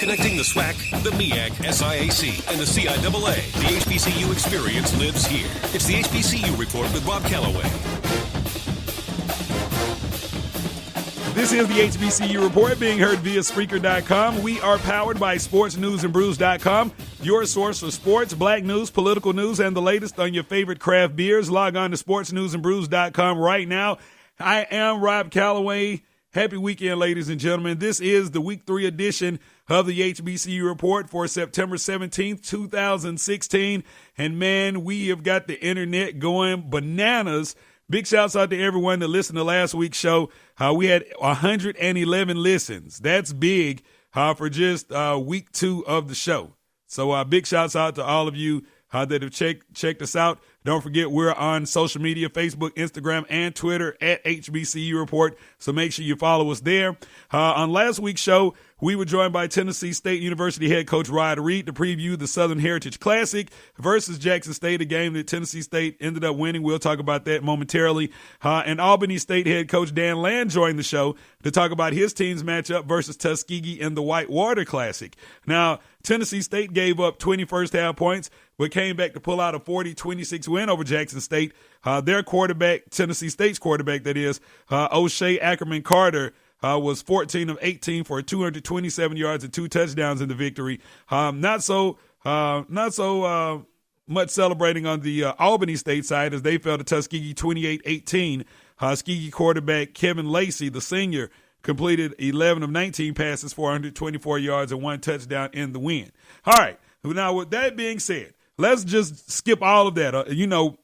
Connecting the SWAC, the MEAC, SIAC, and the CIAA. The HBCU experience lives here. It's the HBCU Report with Rob Calloway. This is the HBCU Report being heard via Spreaker.com. We are powered by SportsNewsAndBrews.com, your source for sports, black news, political news, and the latest on your favorite craft beers. Log on to SportsNewsAndBrews.com right now. I am Rob Calloway. Happy weekend, ladies and gentlemen. This is the Week 3 edition of the HBCU Report for September 17th, 2016. And, man, we have got the internet going bananas. Big shouts out to everyone that listened to last week's show. We had 111 listens. That's big for just week 2 of the show. So big shouts out to all of you that have checked us out. Don't forget, we're on social media, Facebook, Instagram, and Twitter at HBCU Report. So make sure you follow us there. On last week's show, we were joined by Tennessee State University head coach Rod Reed to preview the Southern Heritage Classic versus Jackson State, a game that Tennessee State ended up winning. We'll talk about that momentarily. And Albany State head coach Dan Land joined the show to talk about his team's matchup versus Tuskegee in the Whitewater Classic. Now, Tennessee State gave up 20 first-half points, but came back to pull out a 40-26 win over Jackson State. Their quarterback, Tennessee State's quarterback, that is, O'Shea Ackerman Carter, was 14 of 18 for 227 yards and 2 touchdowns in the victory. Not so much celebrating on the Albany State side as they fell to Tuskegee 28-18. Tuskegee quarterback Kevin Lacey, the senior, completed 11 of 19 passes for 124 yards and 1 touchdown in the win. All right. Now, with that being said, let's just skip all of that.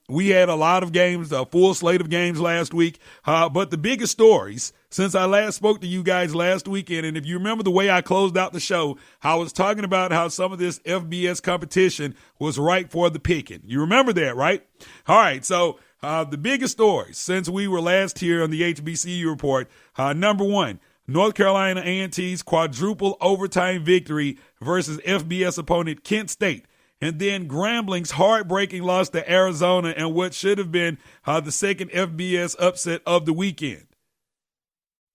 We had a lot of games, a full slate of games last week. But the biggest stories since I last spoke to you guys last weekend, and if you remember the way I closed out the show, I was talking about how some of this FBS competition was ripe for the picking. You remember that, right? All right, so the biggest stories since we were last here on the HBCU Report, number one, North Carolina A&T's quadruple overtime victory versus FBS opponent Kent State. And then Grambling's heartbreaking loss to Arizona and what should have been the second FBS upset of the weekend.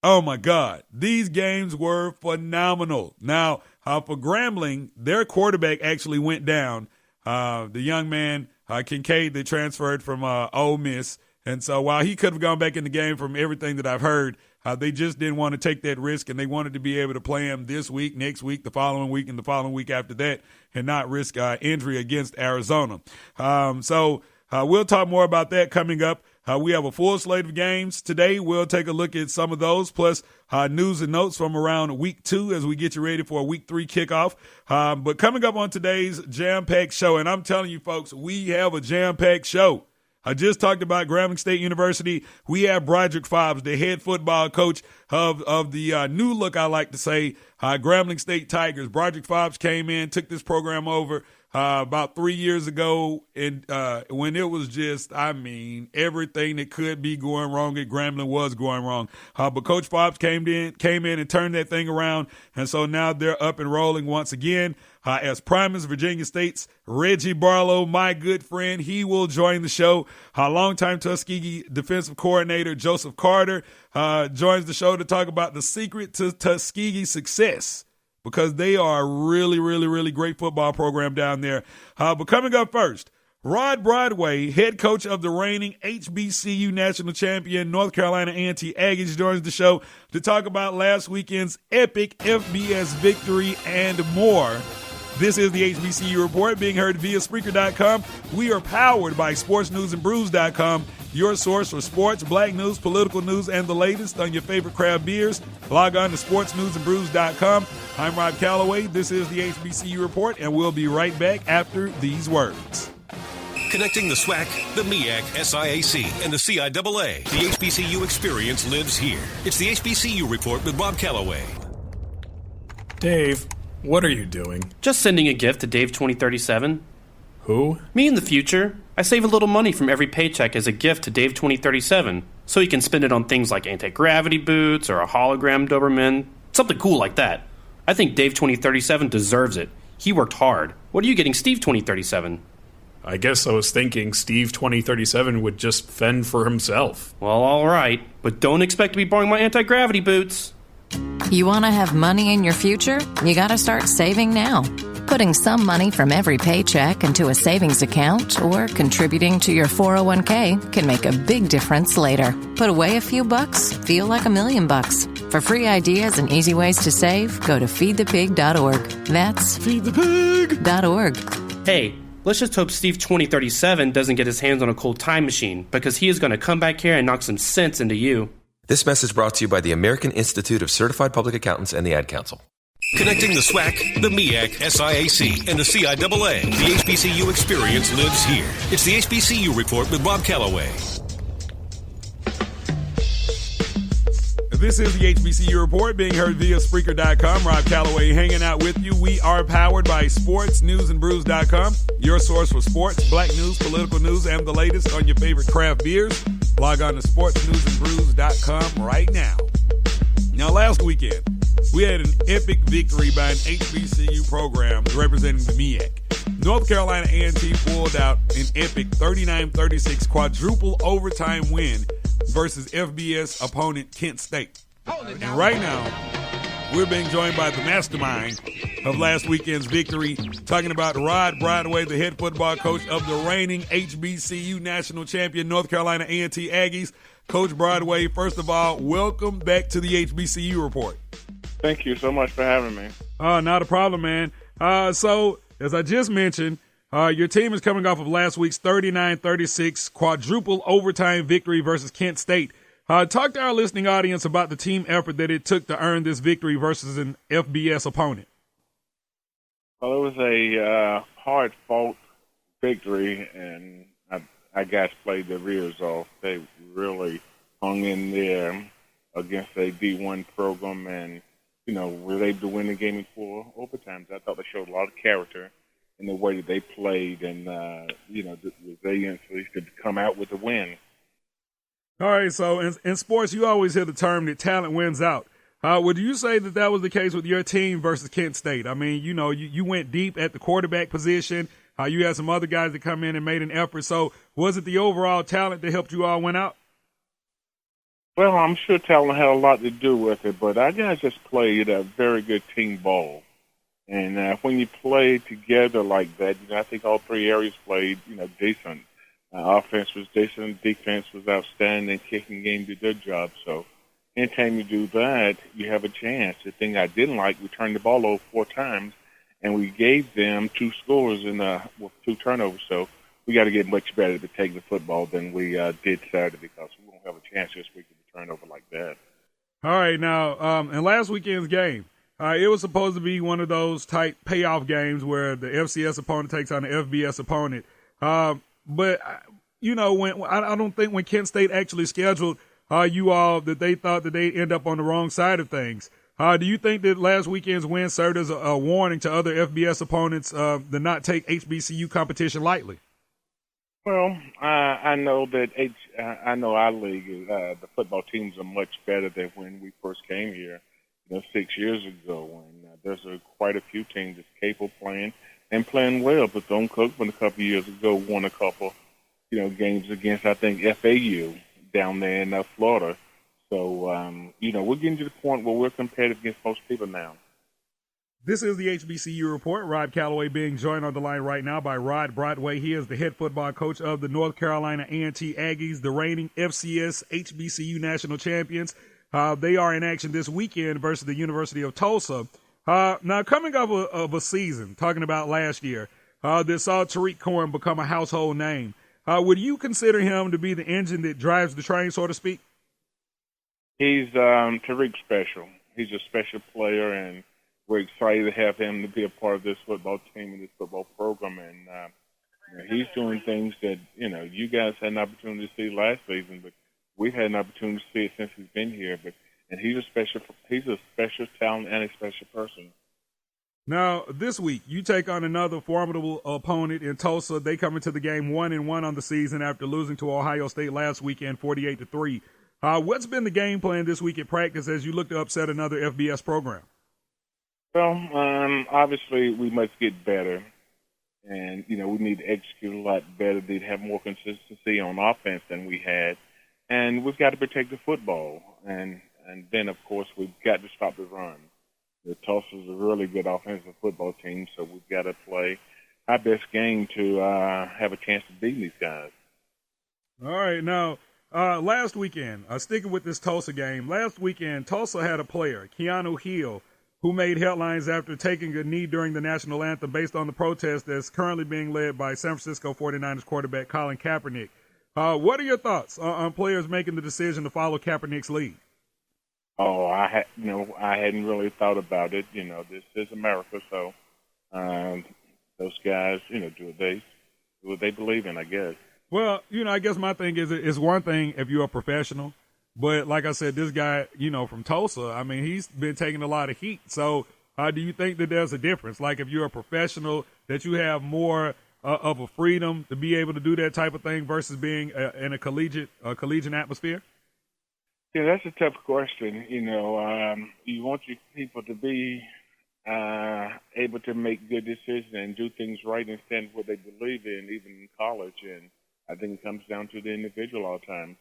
Oh, my God. These games were phenomenal. Now, for Grambling, their quarterback actually went down. The young man, Kincaid, that transferred from Ole Miss. And so while he could have gone back in the game from everything that I've heard, they just didn't want to take that risk, and they wanted to be able to play him this week, next week, the following week, and the following week after that, and not risk injury against Arizona. So we'll talk more about that coming up. We have a full slate of games today. We'll take a look at some of those, plus news and notes from around week 2 as we get you ready for a week 3 kickoff. But coming up on today's jam-packed show, and I'm telling you folks, we have a jam-packed show. I just talked about Grambling State University. We have Broderick Fobbs, the head football coach of the new look, I like to say, Grambling State Tigers. Broderick Fobbs came in, took this program over about 3 years ago, and when it was just, everything that could be going wrong at Grambling was going wrong. But Coach Fobbs came in and turned that thing around, and so now they're up and rolling once again. As Primus, Virginia State's Reggie Barlow, my good friend, he will join the show. Longtime Tuskegee defensive coordinator Joseph Carter joins the show to talk about the secret to Tuskegee success, because they are a really, really, really great football program down there. But coming up first, Rod Broadway, head coach of the reigning HBCU national champion North Carolina A&T Aggies, joins the show to talk about last weekend's epic FBS victory and more. This is the HBCU Report being heard via Spreaker.com. We are powered by SportsNewsAndBrews.com, your source for sports, black news, political news, and the latest on your favorite craft beers. Log on to SportsNewsAndBrews.com. I'm Rob Calloway. This is the HBCU Report, and we'll be right back after these words. Connecting the SWAC, the MEAC, SIAC, and the CIAA. The HBCU experience lives here. It's the HBCU Report with Rob Calloway. Dave, what are you doing? Just sending a gift to Dave 2037. Who? Me in the future. I save a little money from every paycheck as a gift to Dave 2037, so he can spend it on things like anti-gravity boots or a hologram Doberman, something cool like that. I think Dave 2037 deserves it. He worked hard. What are you getting Steve 2037? I guess I was thinking Steve 2037 would just fend for himself. Well, all right, but don't expect to be borrowing my anti-gravity boots. You want to have money in your future? You got to start saving now. Putting some money from every paycheck into a savings account or contributing to your 401k can make a big difference later. Put away a few bucks, feel like $1,000,000. For free ideas and easy ways to save, go to feedthepig.org. That's feedthepig.org. Hey, let's just hope Steve 2037 doesn't get his hands on a cold time machine, because he is going to come back here and knock some sense into you. This message brought to you by the American Institute of Certified Public Accountants and the Ad Council. Connecting the SWAC, the MEAC, SIAC, and the CIAA. The HBCU experience lives here. It's the HBCU Report with Rob Calloway. This is the HBCU Report, being heard via Spreaker.com. Rob Calloway hanging out with you. We are powered by SportsNewsandBrews.com, your source for sports, black news, political news, and the latest on your favorite craft beers. Log on to SportsNewsandBrews.com right now. Now, last weekend, we had an epic victory by an HBCU program representing the MEAC. North Carolina A&T pulled out an epic 39-36 quadruple overtime win versus FBS opponent Kent State. And right now, we're being joined by the mastermind of last weekend's victory, talking about Rod Broadway, the head football coach of the reigning HBCU national champion North Carolina A&T Aggies. Coach Broadway, first of all, welcome back to the HBCU Report. Thank you so much for having me. Not a problem, man. So, as I just mentioned, your team is coming off of last week's 39-36 quadruple overtime victory versus Kent State. Talk to our listening audience about the team effort that it took to earn this victory versus an FBS opponent. Well, it was a hard-fought victory, and our guys played their rears off. They really hung in there against a D1 program and, were able to win the game in 4 overtimes. I thought they showed a lot of character in the way that they played and, the resiliency to come out with a win. All right, so in sports, you always hear the term that talent wins out. Would you say that was the case with your team versus Kent State? I mean, you went deep at the quarterback position. You had some other guys that come in and made an effort. So was it the overall talent that helped you all win out? Well, I'm sure talent had a lot to do with it, but our guys just played a very good team ball. And when you play together like that, I think all 3 areas played, decent. Offense was decent, defense was outstanding, kicking game did their job. So anytime you do that, you have a chance. The thing I didn't like, we turned the ball over 4 times, and we gave them 2 scores with 2 turnovers. So we got to get much better to take the football than we did Saturday, because we won't have a chance this week to turn over like that. All right, now, in last weekend's game, it was supposed to be one of those type payoff games where the FCS opponent takes on the FBS opponent. But, when I don't think when Kent State actually scheduled you all that they thought that they'd end up on the wrong side of things. Do you think that last weekend's win served as a warning to other FBS opponents to not take HBCU competition lightly? Well, I know that I know our league, the football teams are much better than when we first came here, 6 years ago. And there's quite a few teams that's capable of playing well. But Don Cookman a couple of years ago won a couple, games against, I think, FAU down there in Florida. So, we're getting to the point where we're competitive against most people now. This is the HBCU Report. Rob Calloway being joined on the line right now by Rod Broadway. He is the head football coach of the North Carolina A&T Aggies, the reigning FCS HBCU national champions. They are in action this weekend versus the University of Tulsa. Now, coming off of a season, talking about last year, that saw Tariq Cohen become a household name, would you consider him to be the engine that drives the train, so to speak? He's Tariq special. He's a special player, and we're excited to have him to be a part of this football team and this football program. And he's doing things that, you guys had an opportunity to see last season, but we've had an opportunity to see it since he's been here. And he's a special talent and a special person. Now, this week, you take on another formidable opponent in Tulsa. They come into the game 1-1 on the season after losing to Ohio State last weekend, 48-3. What's been the game plan this week at practice as you look to upset another FBS program? Well, obviously, we must get better. And, we need to execute a lot better. They'd have more consistency on offense than we had. And we've got to protect the football. And And then, of course, we've got to stop the run. The Tulsa's a really good offensive football team, so we've got to play our best game to have a chance to beat these guys. All right, now, last weekend, sticking with this Tulsa game, last weekend Tulsa had a player, Keanu Hill, who made headlines after taking a knee during the national anthem based on the protest that's currently being led by San Francisco 49ers quarterback Colin Kaepernick. What are your thoughts on players making the decision to follow Kaepernick's lead? Oh, I hadn't really thought about it. This is America, so those guys, do what they believe in, I guess. Well, I guess my thing is it's one thing if you're a professional. But like I said, this guy, from Tulsa, I mean, he's been taking a lot of heat. So do you think that there's a difference? Like if you're a professional, that you have more of a freedom to be able to do that type of thing versus being in a collegiate atmosphere? Yeah, that's a tough question. You want your people to be able to make good decisions and do things right and stand for what they believe in, even in college. And I think it comes down to the individual all the time.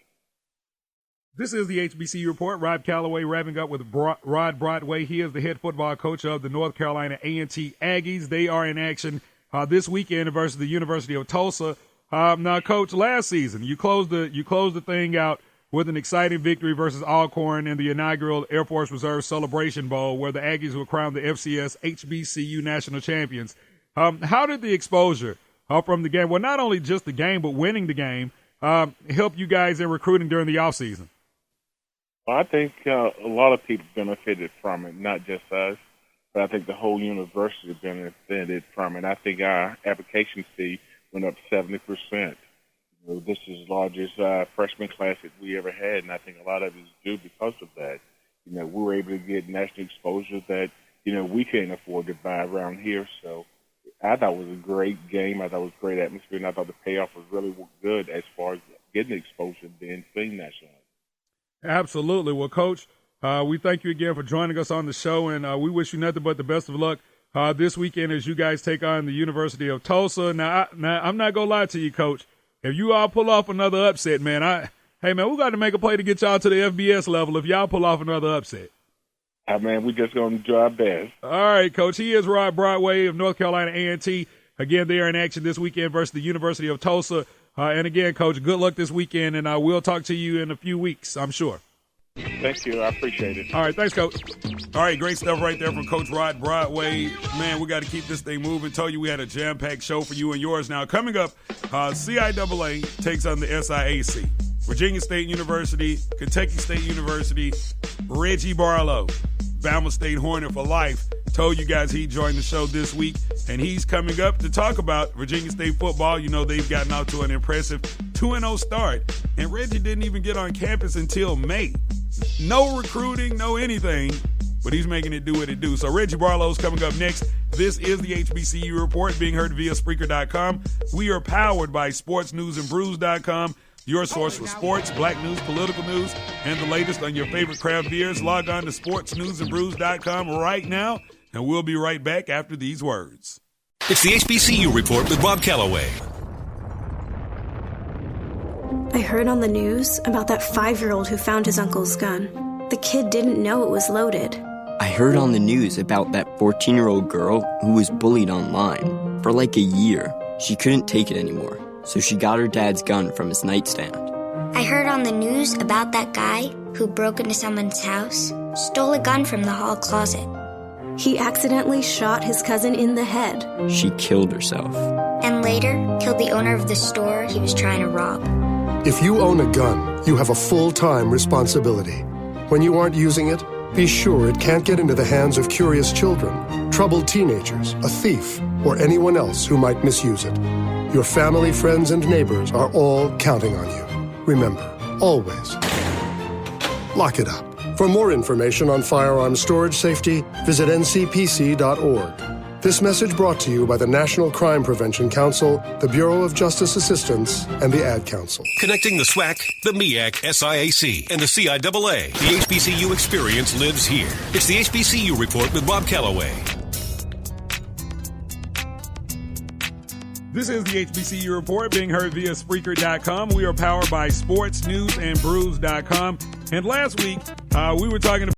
This is the HBCU Report. Rob Calloway wrapping up with Rod Broadway. He is the head football coach of the North Carolina A&T Aggies. They are in action this weekend versus the University of Tulsa. Now, Coach, last season you closed the thing out with an exciting victory versus Alcorn in the inaugural Air Force Reserve Celebration Bowl, where the Aggies were crowned the FCS HBCU national champions. How did the exposure from the game, well, not only just the game, but winning the game, help you guys in recruiting during the offseason? Well, I think a lot of people benefited from it, not just us, but I think the whole university benefited from it. I think our application fee went up 70%. This is the largest freshman class that we ever had, and I think a lot of it is due because of that. We were able to get national exposure that, we can't afford to buy around here. So I thought it was a great game. I thought it was a great atmosphere, and I thought the payoff was really good as far as getting exposure and being seen nationally. Absolutely. Well, Coach, we thank you again for joining us on the show, and we wish you nothing but the best of luck this weekend as you guys take on the University of Tulsa. Now, I'm not going to lie to you, Coach. If you all pull off another upset, man, we got to make a play to get y'all to the FBS level if y'all pull off another upset. Man, we're just going to do our best. All right, Coach. He is Rod Broadway of North Carolina A&T. Again, they are in action this weekend versus the University of Tulsa. And again, Coach, good luck this weekend, and I will talk to you in a few weeks, I'm sure. Thank you. I appreciate it. All right. Thanks, Coach. All right. Great stuff right there from Coach Rod Broadway. Man, we got to keep this thing moving. Told you we had a jam-packed show for you and yours. Now, coming up, CIAA takes on the SIAC. Virginia State University, Kentucky State University, Reggie Barlow, Bama State Hornet for life. Told you guys he joined the show this week, and he's coming up to talk about Virginia State football. They've gotten out to an impressive 2-0 start, and Reggie didn't even get on campus until May. No recruiting, no anything, but he's making it do what it do. So Reggie Barlow's coming up next. This is the HBCU Report, being heard via Spreaker.com. We are powered by SportsNewsAndBrews.com, your source for sports, black news, political news, and the latest on your favorite craft beers. Log on to SportsNewsAndBrews.com right now, and we'll be right back after these words. It's the HBCU Report with Bob Calloway. I heard on the news about that 5-year-old who found his uncle's gun. The kid didn't know it was loaded. I heard on the news about that 14-year-old girl who was bullied online. For like a year, she couldn't take it anymore, so she got her dad's gun from his nightstand. I heard on the news about that guy who broke into someone's house, stole a gun from the hall closet. He accidentally shot his cousin in the head. She killed herself. And later, killed the owner of the store he was trying to rob. If you own a gun, you have a full-time responsibility. When you aren't using it, be sure it can't get into the hands of curious children, troubled teenagers, a thief, or anyone else who might misuse it. Your family, friends, and neighbors are all counting on you. Remember, always, lock it up. For more information on firearm storage safety, visit ncpc.org. This message brought to you by the National Crime Prevention Council, the Bureau of Justice Assistance, and the Ad Council. Connecting the SWAC, the MEAC, SIAC, and the CIAA. The HBCU experience lives here. It's the HBCU Report with Bob Calloway. This is the HBCU Report, being heard via Spreaker.com. We are powered by SportsNewsAndBrews.com. And last week, We were talking